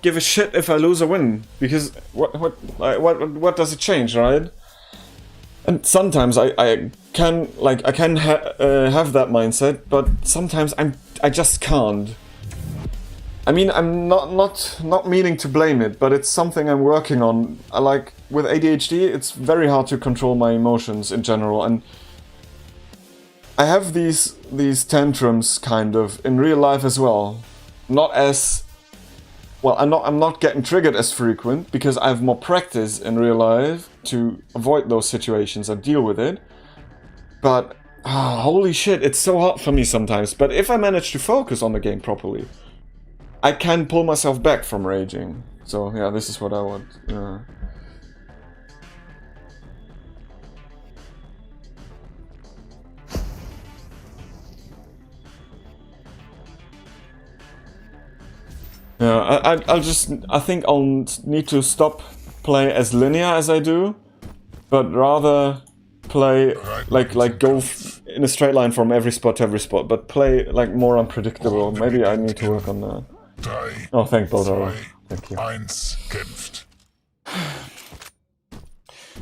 give a shit if I lose or win, because what does it change, right? And sometimes I can have that mindset, but sometimes I just can't. I mean, I'm not meaning to blame it, but it's something I'm working on. Like with ADHD, it's very hard to control my emotions in general, and I have these tantrums kind of in real life as well. Not as well. I'm not getting triggered as frequent because I have more practice in real life to avoid those situations and deal with it. But holy shit, it's so hard for me sometimes. But if I manage to focus on the game properly, I can pull myself back from raging. So yeah, this is what I want. Yeah, I think I'll need to stop playing as linear as I do, but rather play like go in a straight line from every spot to every spot, but play like more unpredictable. Maybe I need to work on that. Oh, thank Baldara. Thank you.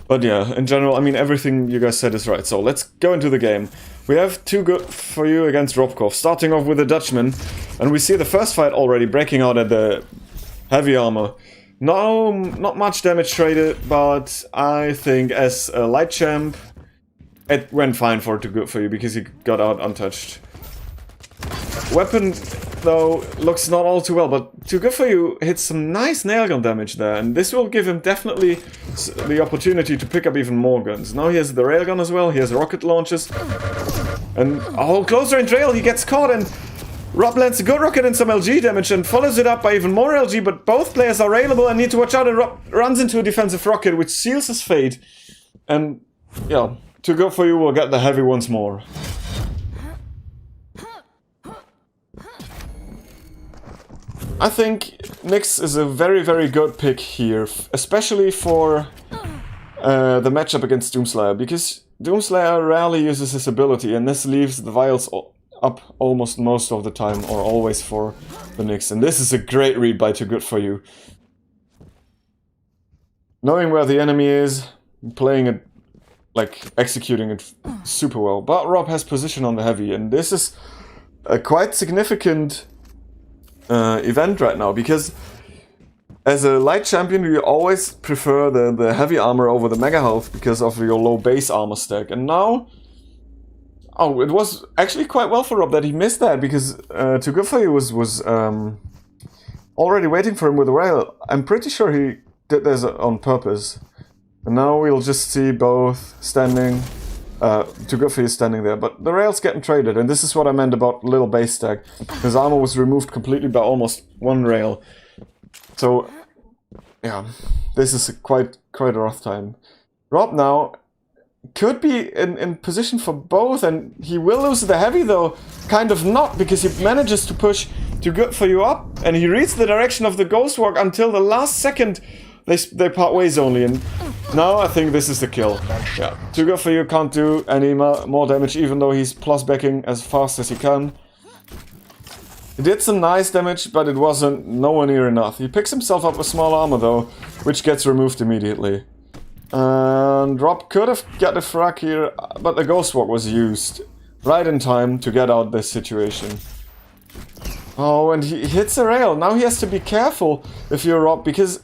But yeah, in general, I mean, everything you guys said is right. So let's go into the game. We have 2good4u against RobKorV, starting off with the Dutchman. And we see the first fight already breaking out at the heavy armor. No, not much damage traded, but I think as a light champ, it went fine for 2good4u because he got out untouched. Weapon, though, looks not all too well, but 2good4u hits some nice nail gun damage there, and this will give him definitely the opportunity to pick up even more guns. Now he has the railgun as well, he has rocket launches, and close range rail, he gets caught, and Rob lands a good rocket and some LG damage and follows it up by even more LG, but both players are railable and need to watch out, and Rob runs into a defensive rocket, which seals his fate, and yeah, 2good4u will get the heavy once more. I think Nyx is a very, very good pick here, especially for the matchup against Doomslayer, because Doomslayer rarely uses his ability, and this leaves the vials up almost most of the time, or always for the Nyx, and this is a great read by 2good4u. Knowing where the enemy is, playing it, like, executing it super well. But Rob has position on the heavy, and this is a quite significant event right now, because as a light champion you always prefer the heavy armor over the mega health because of your low base armor stack, and now it was actually quite well for Rob that he missed that, because 2good4u was already waiting for him with the rail. I'm pretty sure he did this on purpose, and now we'll just see both standing. 2good4u standing there, but the rail's getting traded, and this is what I meant about little base stack. His armor was removed completely by almost one rail. So, yeah, this is quite a rough time. Rob now could be in position for both, and he will lose the heavy though, kind of not, because he manages to push 2good4u up, and he reads the direction of the ghost walk until the last second. They part ways only, and now I think this is the kill. Yeah, 2good4u can't do any more damage, even though he's plus backing as fast as he can. He did some nice damage, but it wasn't nowhere near enough. He picks himself up with small armor though, which gets removed immediately. And Rob could have got a frag here, but the ghost walk was used right in time to get out this situation. Oh, and he hits a rail. Now he has to be careful if you're Rob, because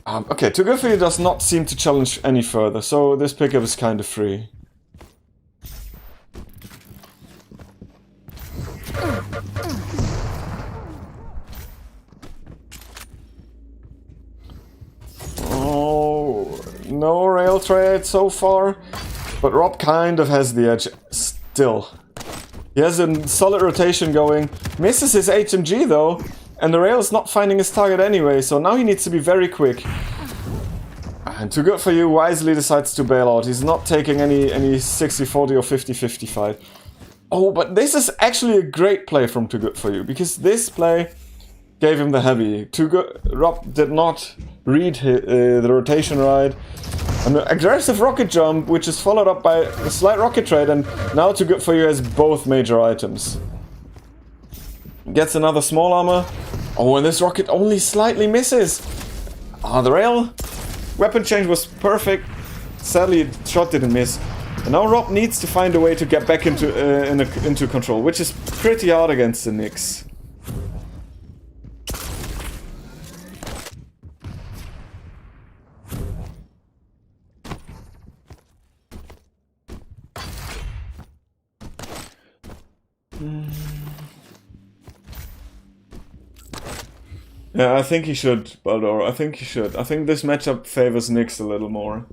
okay, 2good4u does not seem to challenge any further, so this pickup is kind of free. Oh, no rail trade so far, but Rob kind of has the edge still. He has a solid rotation going, misses his HMG though, and the rail is not finding his target anyway, so now he needs to be very quick. And 2good4u wisely decides to bail out. He's not taking any 60-40 or 50-50 fight. Oh, but this is actually a great play from 2good4u, because this play gave him the heavy. Rob did not read the rotation right. An aggressive rocket jump, which is followed up by a slight rocket trade, and now 2good4u has both major items. Gets another small armor, Oh, and this rocket only slightly misses. Ah, the rail weapon change was perfect. Sadly, the shot didn't miss. And now Rob needs to find a way to get back into control, which is pretty hard against the Knicks. Yeah, I think he should, Baldor. I think he should. I think this matchup favors Knicks a little more.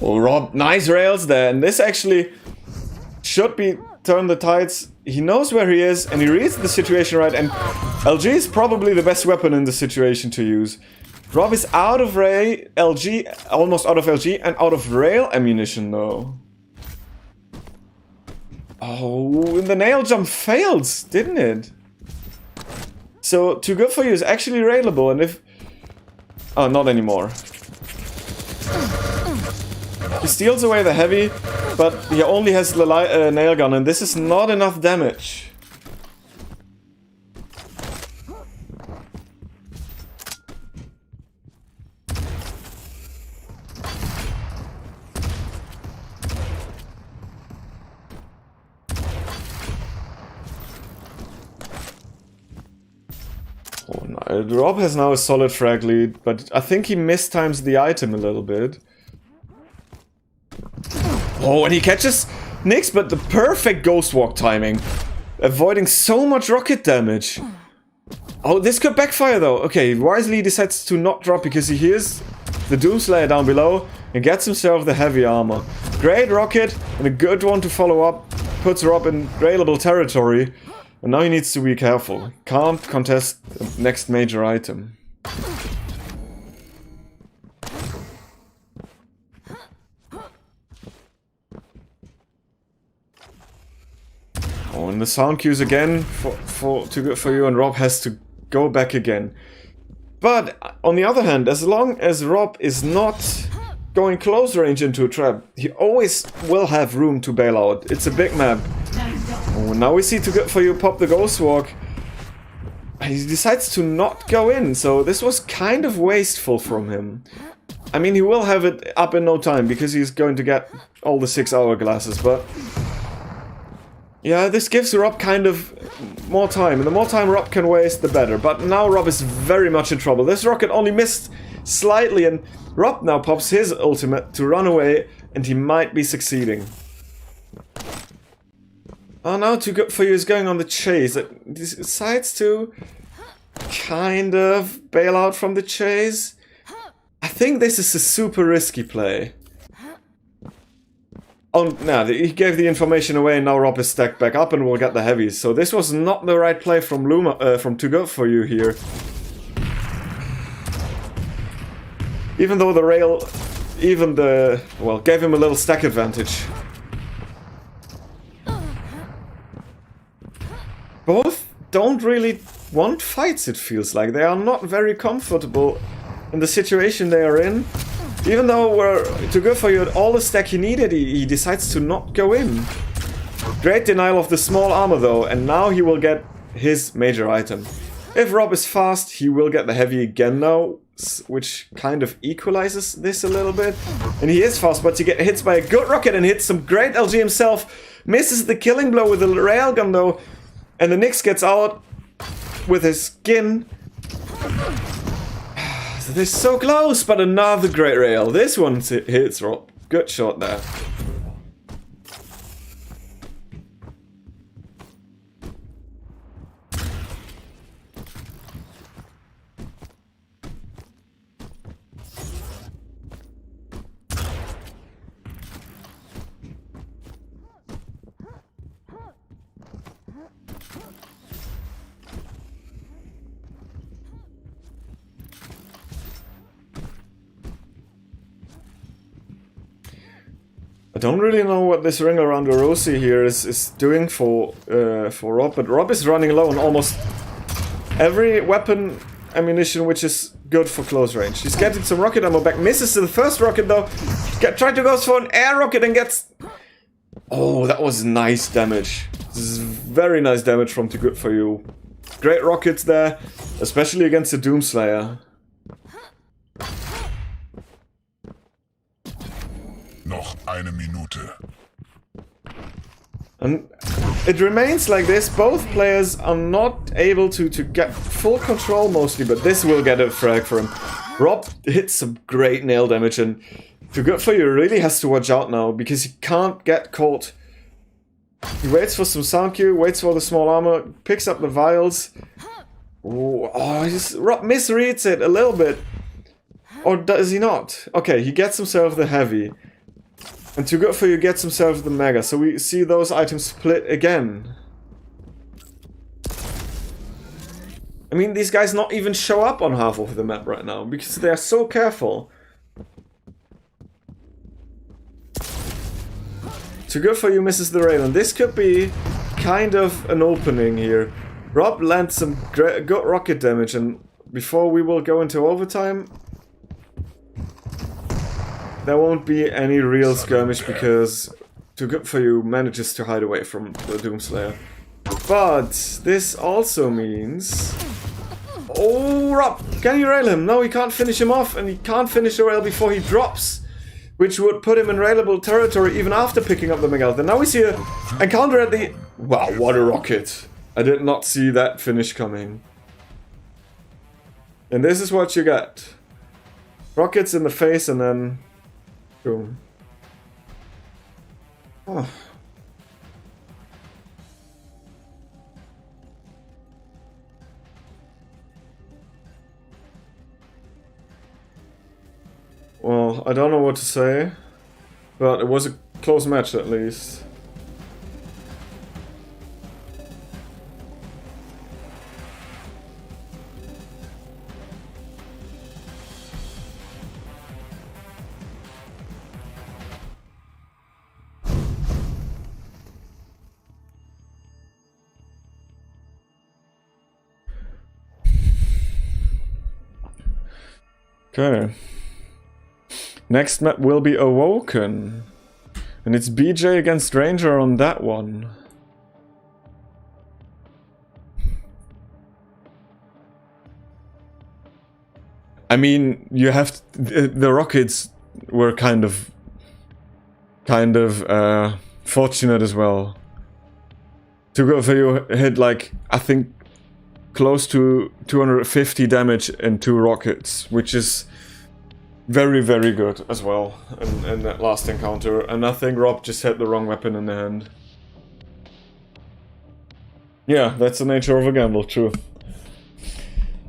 Oh, Rob, nice rails there. And this actually should be turn the tides. He knows where he is and he reads the situation right. And LG is probably the best weapon in the situation to use. Rob is out of LG, almost out of LG, and out of rail ammunition though. Oh, and the nail jump failed, didn't it? So 2good4u is actually railable, and if... Oh, not anymore. He steals away the heavy, but he only has the nail gun, and this is not enough damage. Oh, no. Rob has now a solid frag lead, but I think he mistimes the item a little bit. Oh, and he catches Nyx, but the perfect ghost walk timing. Avoiding so much rocket damage. Oh, this could backfire though. Okay, wisely decides to not drop because he hears the Doomslayer down below and gets himself the heavy armor. Great rocket and a good one to follow up. Puts Rob in railable territory. And now he needs to be careful. Can't contest the next major item. Oh, and the sound cues again for 2good4u, and Rob has to go back again. But on the other hand, as long as Rob is not going close range into a trap, he always will have room to bail out. It's a big map. Oh, now we see 2good4u pop the ghost walk. He decides to not go in, so this was kind of wasteful from him. I mean, he will have it up in no time because he's going to get all the 6 hourglasses, but... yeah, this gives Rob kind of more time, and the more time Rob can waste, the better. But now Rob is very much in trouble. This rocket only missed slightly, and Rob now pops his ultimate to run away, and he might be succeeding. Oh, now 2good4u is going on the chase. It decides to kind of bail out from the chase. I think this is a super risky play. Oh, no, he gave the information away and now Rob is stacked back up and will get the heavies. So this was not the right play from from 2good4u here. Even though the rail, well, gave him a little stack advantage. Both don't really want fights, it feels like. They are not very comfortable in the situation they are in. Even though 2good4u had all the stack he needed, he decides to not go in. Great denial of the small armor though, and now he will get his major item. If Rob is fast, he will get the heavy again now, which kind of equalizes this a little bit. And he is fast, but he gets hit by a good rocket and hits some great LG himself. Misses the killing blow with the railgun though, and the Nyx gets out with his skin. They're so close, but another great rail. This one hits Rob. Good shot there. I don't really know what this ring around Orosi here is doing for Rob, but Rob is running low on almost every weapon ammunition, which is good for close range. He's getting some rocket ammo back. Misses the first rocket though. Trying to go for an air rocket and gets... Oh, that was nice damage. This is very nice damage from 2good4u. Great rockets there, especially against the Doomslayer. Noch eine Minute. And it remains like this. Both players are not able to get full control mostly, but this will get a frag for him. Rob hits some great nail damage, and 2good4u really has to watch out now because he can't get caught. He waits for some sound cue, waits for the small armor, picks up the vials. Oh, Rob misreads it a little bit. Or does he not? Okay, he gets himself the heavy. And 2good4u gets himself the mega, so we see those items split again. I mean, these guys not even show up on half of the map right now, because they are so careful. 2good4u misses the rail, and this could be kind of an opening here. Rob lands some good rocket damage, and before we will go into overtime, there won't be any real skirmish because 2good4u manages to hide away from the Doomslayer. But this also means... Oh, Rob! Can you rail him? No, he can't finish him off, and he can't finish the rail before he drops, which would put him in railable territory even after picking up the Mega. And now we see an encounter at the... Wow, what a rocket! I did not see that finish coming. And this is what you get. Rockets in the face and then... Boom. Oh. Well, I don't know what to say, but it was a close match at least. Okay. Next map will be Awoken. And it's BJ against Ranger on that one. I mean, you have the rockets were kind of fortunate as well. 2good4u hit like, I think, close to 250 damage in 2 rockets, which is very, very good as well in that last encounter. And I think Rob just had the wrong weapon in the hand. Yeah, that's the nature of a gamble, true.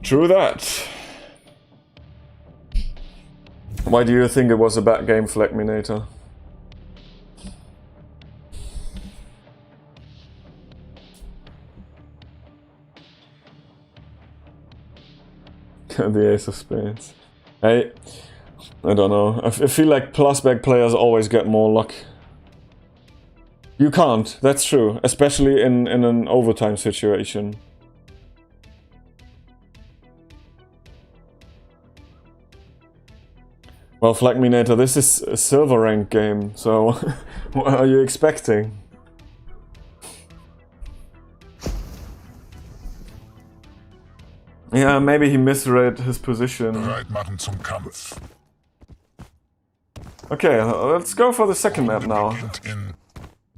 True that. Why do you think it was a bad game, Flagminator? The Ace of Spades. Hey, I don't know. I feel like plus-back players always get more luck. You can't, that's true. Especially in an overtime situation. Well, Flagminator, this is a silver rank game, so what are you expecting? Yeah, maybe he misread his position. Bereit machen zum Kampf. Okay, let's go for the second map now. Beginnt in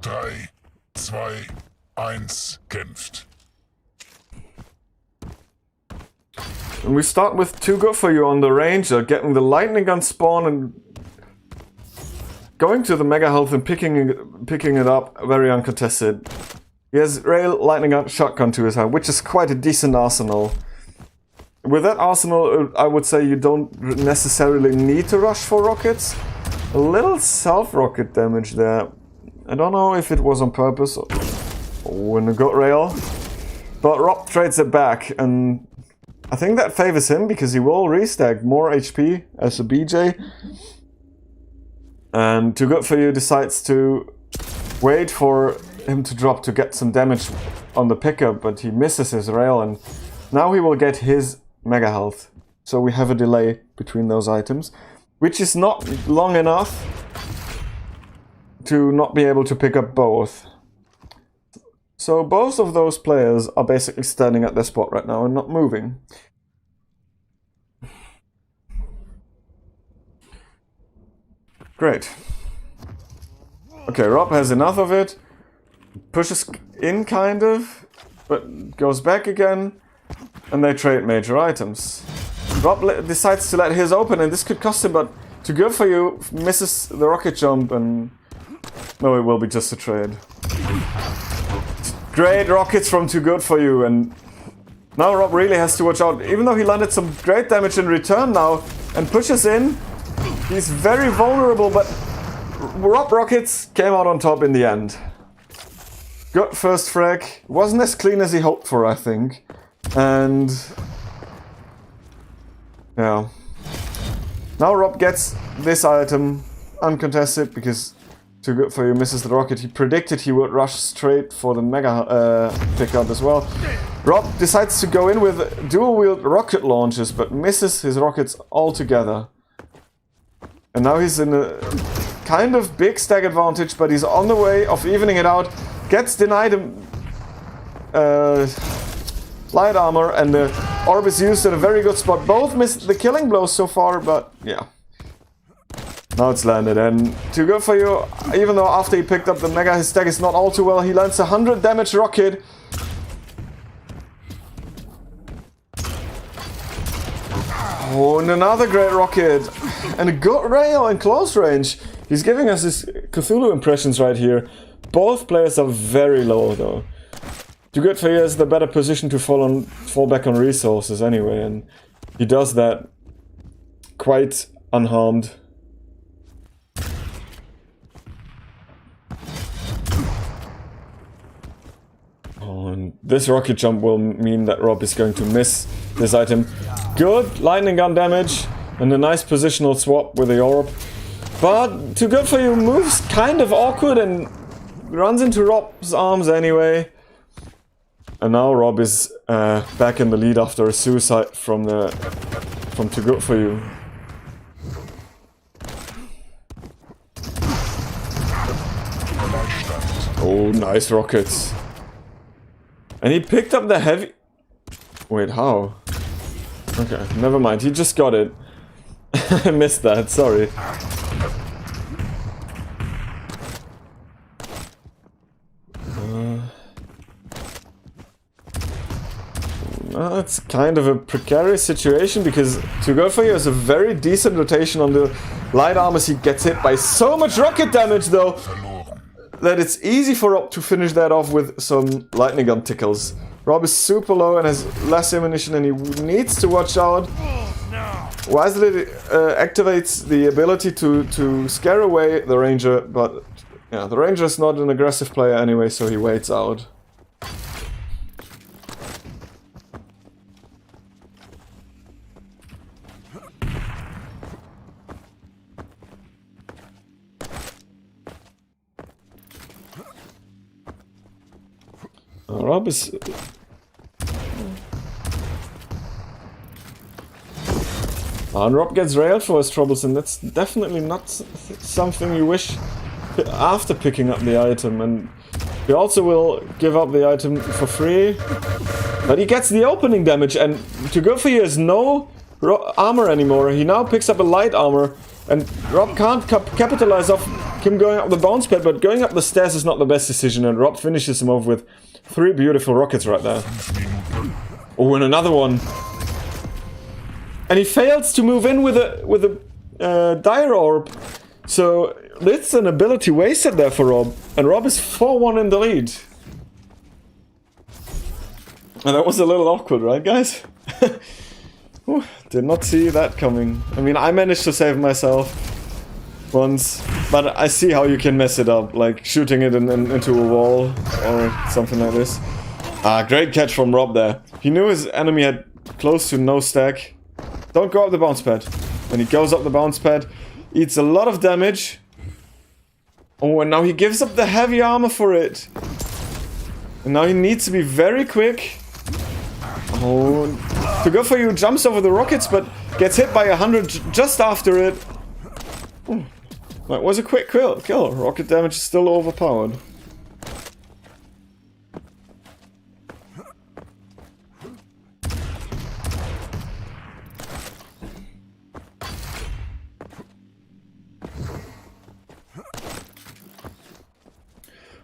3, 2, 1, kämpft. And we start with 2good4u on the Ranger, getting the lightning gun spawn and going to the mega health and picking it up very uncontested. He has rail, lightning gun, shotgun to his hand, which is quite a decent arsenal. With that arsenal, I would say you don't necessarily need to rush for rockets. A little self-rocket damage there. I don't know if it was on purpose or in a gut rail. But Rob trades it back, and I think that favors him because he will restack more HP as a BJ. And 2good4u decides to wait for him to drop to get some damage on the pickup, but he misses his rail, and now he will get his mega health. So we have a delay between those items, which is not long enough to not be able to pick up both. So both of those players are basically standing at their spot right now and not moving. Great. Okay, Rob has enough of it. Pushes in, kind of, but goes back again. And they trade major items. Rob decides to let his open, and this could cost him, but 2good4u misses the rocket jump, and no, it will be just a trade. Great rockets from 2good4u, and now Rob really has to watch out. Even though he landed some great damage in return now and pushes in, he's very vulnerable, but Rob rockets came out on top in the end. Good first frag. Wasn't as clean as he hoped for, I think. And yeah. Now Rob gets this item uncontested because 2good4u misses the rocket. He predicted he would rush straight for the mega pickup as well. Rob decides to go in with dual-wield rocket launches, but misses his rockets altogether. And now he's in a kind of big stack advantage, but he's on the way of evening it out. Gets denied light armor, and the orb is used at a very good spot. Both missed the killing blows so far, but yeah. Now it's landed, and 2good4u, even though after he picked up the mega, his stack is not all too well. He lands a 100 damage rocket. Oh, and another great rocket. And a good rail in close range. He's giving us his Cthulhu impressions right here. Both players are very low, though. 2good4u has the better position to fall back on resources anyway, and he does that quite unharmed. Oh, and this rocket jump will mean that Rob is going to miss this item. Good lightning gun damage and a nice positional swap with the orb. But 2good4u moves kind of awkward and runs into Rob's arms anyway. And now Rob is back in the lead after a suicide from 2good4u. Oh, nice rockets. And he picked up the heavy... Wait, how? Okay, never mind. He just got it. I missed that, sorry. It's kind of a precarious situation because 2good4u has a very decent rotation on the light armors. He gets hit by so much rocket damage though that it's easy for Rob to finish that off with some lightning gun tickles. Rob is super low and has less ammunition, and he needs to watch out. Wisely activates the ability to scare away the ranger, but yeah, the ranger is not an aggressive player anyway, so he waits out. Rob is... and Rob gets railed for his troubles, and that's definitely not something you wish after picking up the item. And he also will give up the item for free, but he gets the opening damage, and 2good4u has no armor anymore. He now picks up a light armor, and Rob can't capitalize off him going up the bounce pad, but going up the stairs is not the best decision, and Rob finishes him off with 3 beautiful rockets right there. Oh, and another one. And he fails to move in with a dire orb. So it's an ability wasted there for Rob. And Rob is 4-1 in the lead. And that was a little awkward, right, guys? Ooh, did not see that coming. I mean, I managed to save myself once, but I see how you can mess it up, like shooting it into a wall or something like this. Ah, great catch from Rob there. He knew his enemy had close to no stack. Don't go up the bounce pad. And he goes up the bounce pad, eats a lot of damage. Oh, and now he gives up the heavy armor for it. And now he needs to be very quick. Oh, 2good4u jumps over the rockets, but gets hit by 100 just after it. Oh, that was a quick kill. Rocket damage is still overpowered.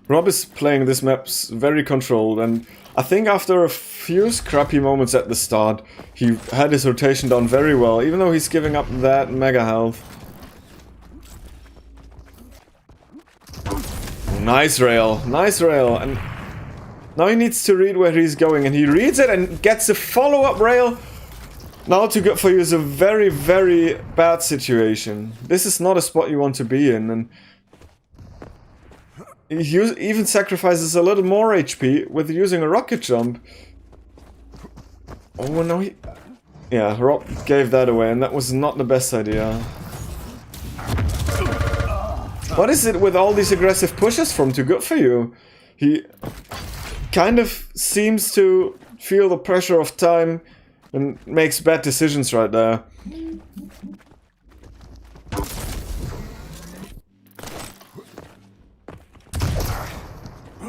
Rob is playing this map very controlled, and I think after a few scrappy moments at the start, he had his rotation done very well, even though he's giving up that mega health. Nice rail, and now he needs to read where he's going, and he reads it and gets a follow-up rail. Now 2good4u is a very, very bad situation. This is not a spot you want to be in, and he even sacrifices a little more HP with using a rocket jump. Oh no, yeah, Rob gave that away, and that was not the best idea. What is it with all these aggressive pushes from 2good4u? He kind of seems to feel the pressure of time and makes bad decisions right there.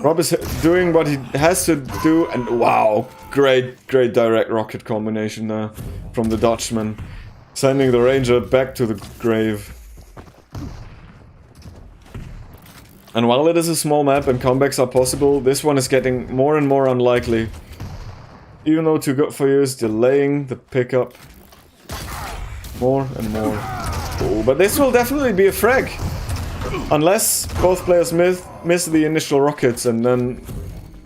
Rob is doing what he has to do, and wow, great direct rocket combination there from the Dutchman, sending the Ranger back to the grave. And while it is a small map and comebacks are possible, this one is getting more and more unlikely. Even though 2good4u is delaying the pickup more and more. Oh, but this will definitely be a frag. Unless both players miss the initial rockets, and then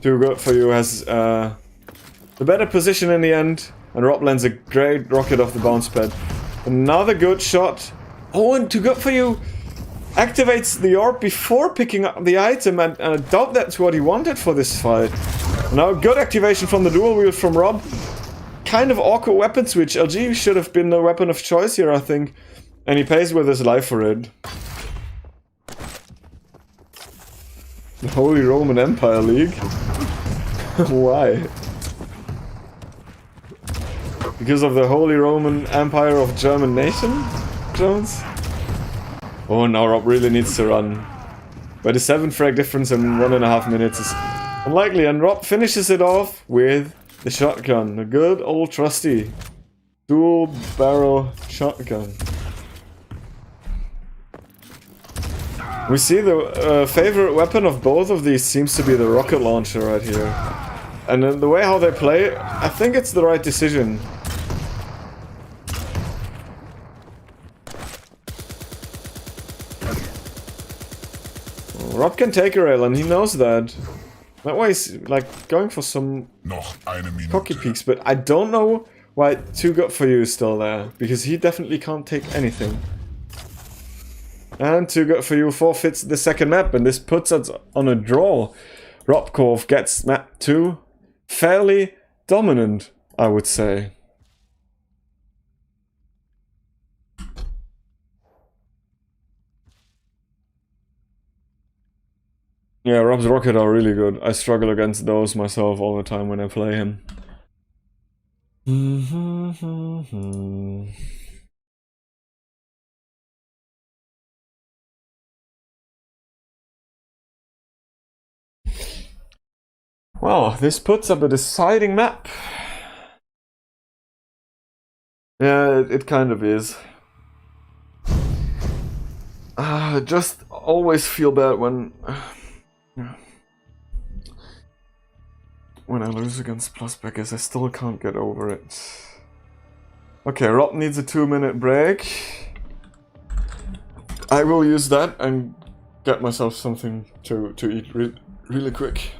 2good4u has the better position in the end, and Rob lands a great rocket off the bounce pad. Another good shot. Oh, and 2good4u activates the orb before picking up the item, and I doubt that's what he wanted for this fight. Now, good activation from the dual wheel from Rob. Kind of awkward weapon switch. LG should have been the weapon of choice here, I think. And he pays with his life for it. The Holy Roman Empire League? Why? Because of the Holy Roman Empire of German nation? Jones? Oh, now Rob really needs to run. But a 7 frag difference in 1.5 minutes is unlikely, and Rob finishes it off with the shotgun. A good old trusty dual barrel shotgun. We see the favorite weapon of both of these seems to be the rocket launcher right here. And in the way how they play, I think it's the right decision. Rob can take a rail, and he knows that. That way he's like going for some cocky peeks, but I don't know why 2good4u is still there, because he definitely can't take anything. And 2good4u forfeits the second map, and this puts us on a draw. RobKorV gets map 2. Fairly dominant, I would say. Yeah, Rob's rocket are really good. I struggle against those myself all the time when I play him. Well, this puts up a deciding map. Yeah, it kind of is. I just always feel bad when I lose against Plusbackers. I still can't get over it. Okay, Rob needs a 2-minute break. I will use that and get myself something to eat really quick.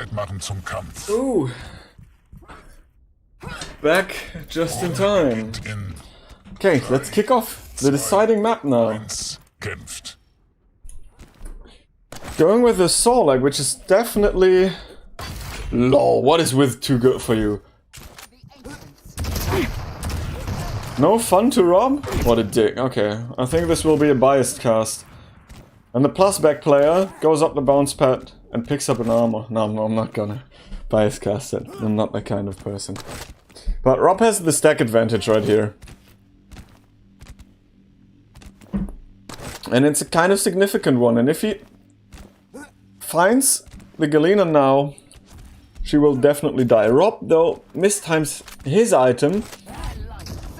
bereit machen zum Kampf. Ooh. Back just in time. In Okay, let's kick off the deciding map now. 1 kämpft. Going with the Sorlag, which is definitely... Lol, what is with 2good4u? No fun to rob? What a dick. Okay, I think this will be a biased cast. And the plus back player goes up the bounce pad and picks up an armor. No, I'm not gonna bias cast it. I'm not that kind of person. But Rob has the stack advantage right here. And it's a kind of significant one. And if he finds the Galena now, she will definitely die. Rob, though, mistimes his item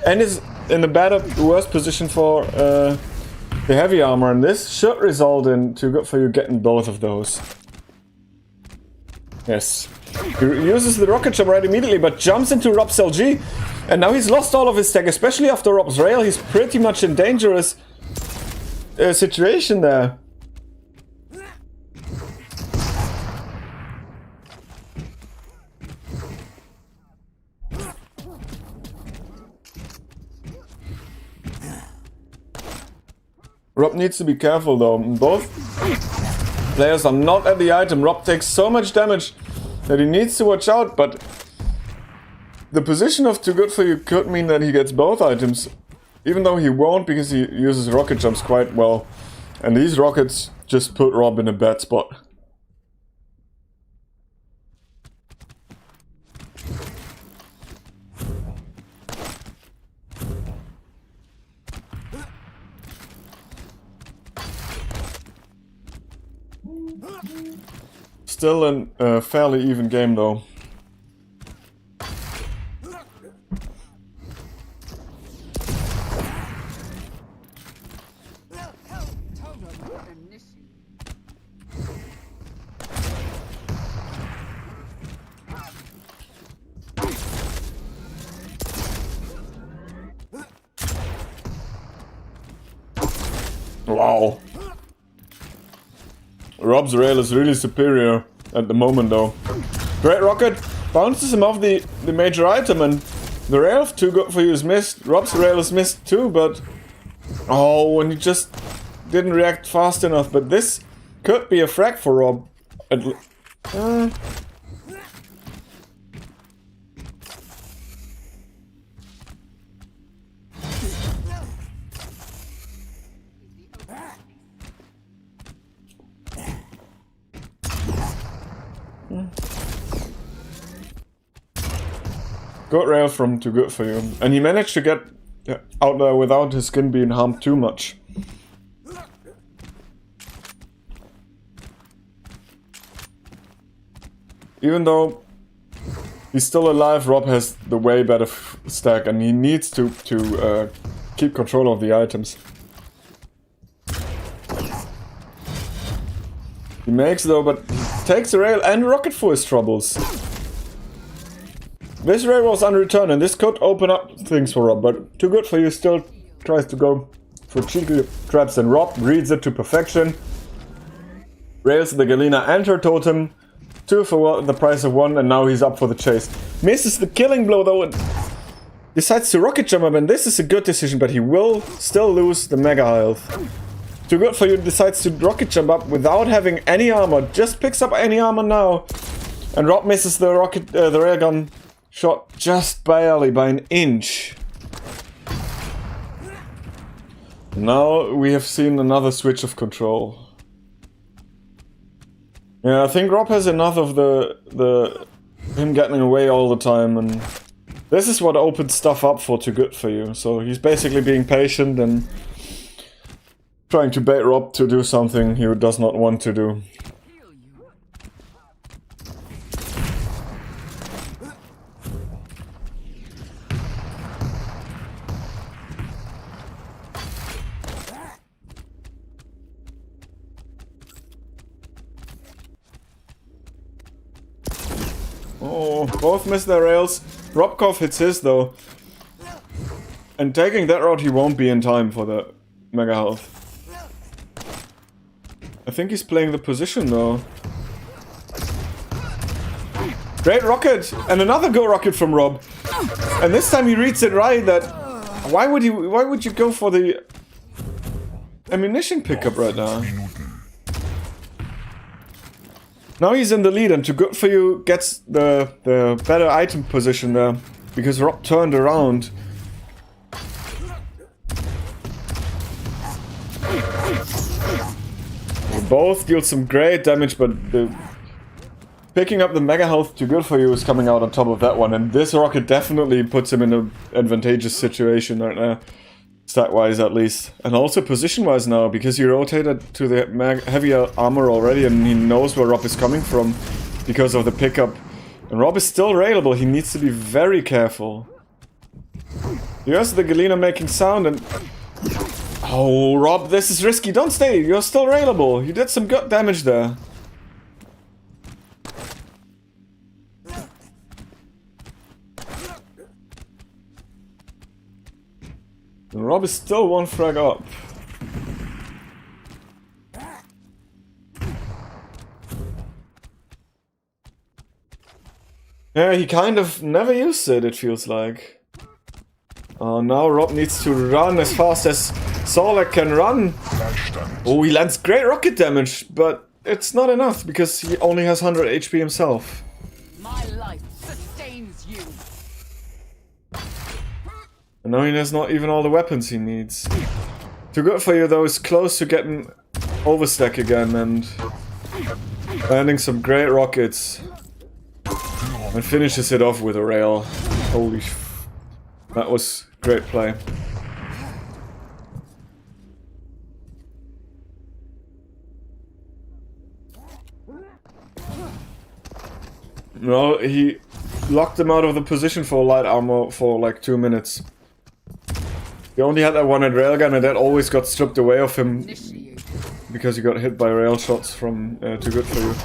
and is in a worse position for the heavy armor. And this should result in 2good4u getting both of those. Yes. He uses the rocket jump right immediately, but jumps into Rob's LG. And now he's lost all of his stack, especially after Rob's rail. He's pretty much in dangerous situation there. Rob needs to be careful though. Both players are not at the item. Rob takes so much damage that he needs to watch out, but the position of 2good4u could mean that he gets both items, even though he won't because he uses rocket jumps quite well. And these rockets just put Rob in a bad spot. Still a fairly even game though. Wow. Rob's rail is really superior at the moment though. Great rocket bounces him off the major item, and the rail of 2good4u is missed. Rob's rail is missed too, but... Oh, and he just didn't react fast enough. But this could be a frag for Rob. Good rail from 2good4u, and he managed to get out there without his skin being harmed too much. Even though he's still alive, Rob has the way better stack, and he needs to keep control of the items. He makes though, but takes the rail and rocket for his troubles. This rail was unreturned, and this could open up things for Rob, but 2good4u still tries to go for cheeky traps, and Rob reads it to perfection. Rails the Galena and her totem, 2 for the price of 1, and now he's up for the chase. Misses the killing blow though, and decides to rocket jump up, and this is a good decision, but he will still lose the mega health. 2good4u decides to rocket jump up without having any armor, just picks up any armor now, and Rob misses the railgun shot just barely by an inch. Now we have seen another switch of control. Yeah, I think Rob has enough of him getting away all the time, and this is what opens stuff up for 2good4u. So he's basically being patient and trying to bait Rob to do something he does not want to do. Oh, both miss their rails. RobKorV hits his though. And taking that route, he won't be in time for the mega health. I think he's playing the position though. Great rocket! And another go rocket from Rob. And this time he reads it right that... Why would you go for the ammunition pickup right now? Now he's in the lead, and 2good4u gets the better item position there. Because Rob turned around. They both deal some great damage, but picking up the mega health 2good4u is coming out on top of that one. And this rocket definitely puts him in an advantageous situation right now. Stat-wise at least. And also position-wise now, because he rotated to the heavier armor already and he knows where Rob is coming from because of the pickup. And Rob is still railable, he needs to be very careful. Here's the Galena making sound and... Oh, Rob, this is risky, don't stay, you're still railable. You did some good damage there. And Rob is still one frag up. Yeah, he kind of never used it feels like. Oh, now Rob needs to run as fast as Solek can run. Oh, he lands great rocket damage, but it's not enough because he only has 100 HP himself. My life sustains you. And now he has not even all the weapons he needs. 2good4u though is close to getting overstack again and landing some great rockets. And finishes it off with a rail. Holy that was great play. No, he locked him out of the position for light armor for like 2 minutes. He only had that one-hit railgun and that always got stripped away of him because he got hit by rail shots from 2good4u.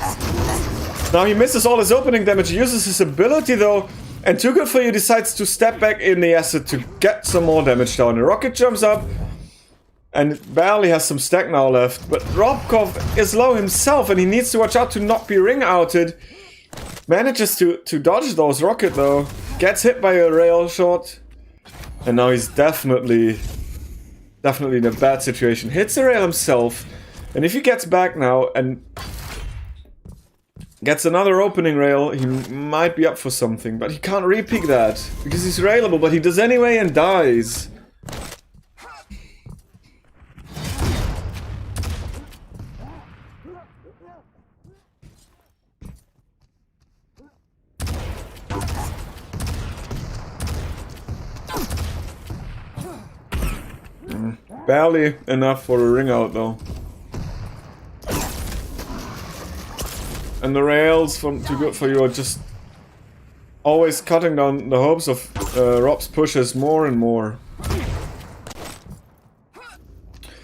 Now he misses all his opening damage, he uses his ability though, and 2good4u decides to step back in the acid to get some more damage down. The rocket jumps up, and barely has some stack now left, but RobKorV is low himself and he needs to watch out to not be ring-outed. Manages to dodge those rockets though, gets hit by a rail shot, and now he's definitely in a bad situation. Hits the rail himself, and if he gets back now and gets another opening rail, he might be up for something, but he can't re-peek that because he's railable, but he does anyway and dies. Barely enough for a ring out though. And the rails from 2good4u are just always cutting down the hopes of Rob's pushes more and more.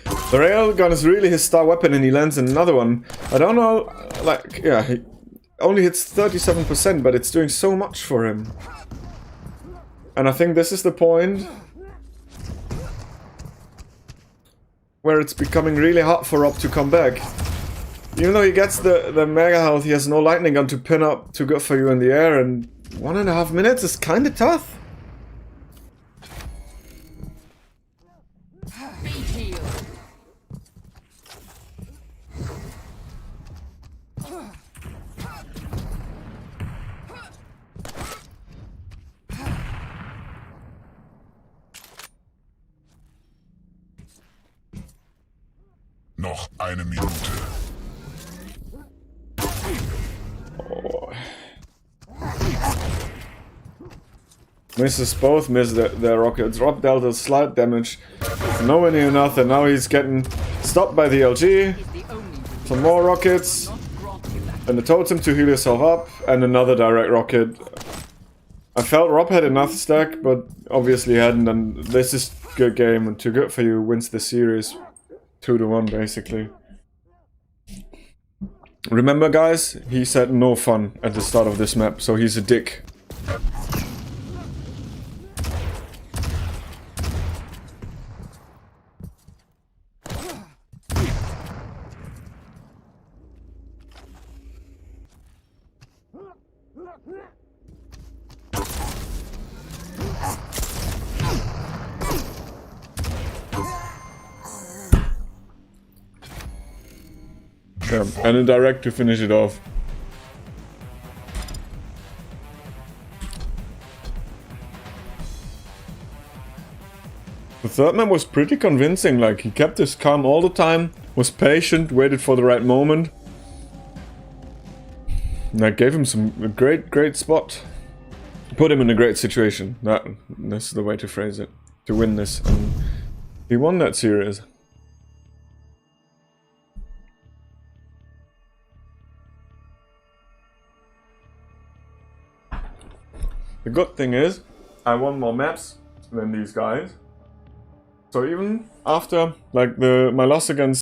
The railgun is really his star weapon and he lands another one. I don't know, like, yeah, he only hits 37%, but it's doing so much for him. And I think this is the point where it's becoming really hard for Rob to come back. Even though he gets the mega health, he has no lightning gun to pin up 2good4u in the air, and 1.5 minutes is kinda tough. Noch eine Minute. Oh. Misses both, miss their rockets. Rob dealt a slight damage. Nowhere near enough, and now he's getting stopped by the LG. Some more rockets. And the totem to heal yourself up. And another direct rocket. I felt Rob had enough stack, but obviously hadn't. And this is a good game, and 2good4u wins the series. 2-1 basically. Remember guys, he said no fun at the start of this map, so he's a dick. Yeah, and a direct to finish it off. The third man was pretty convincing, like he kept his calm all the time, was patient, waited for the right moment. And I gave him a great spot. Put him in a great situation. That's the way to phrase it. To win this. And he won that series. The good thing is, I won more maps than these guys. So even after, like, my loss against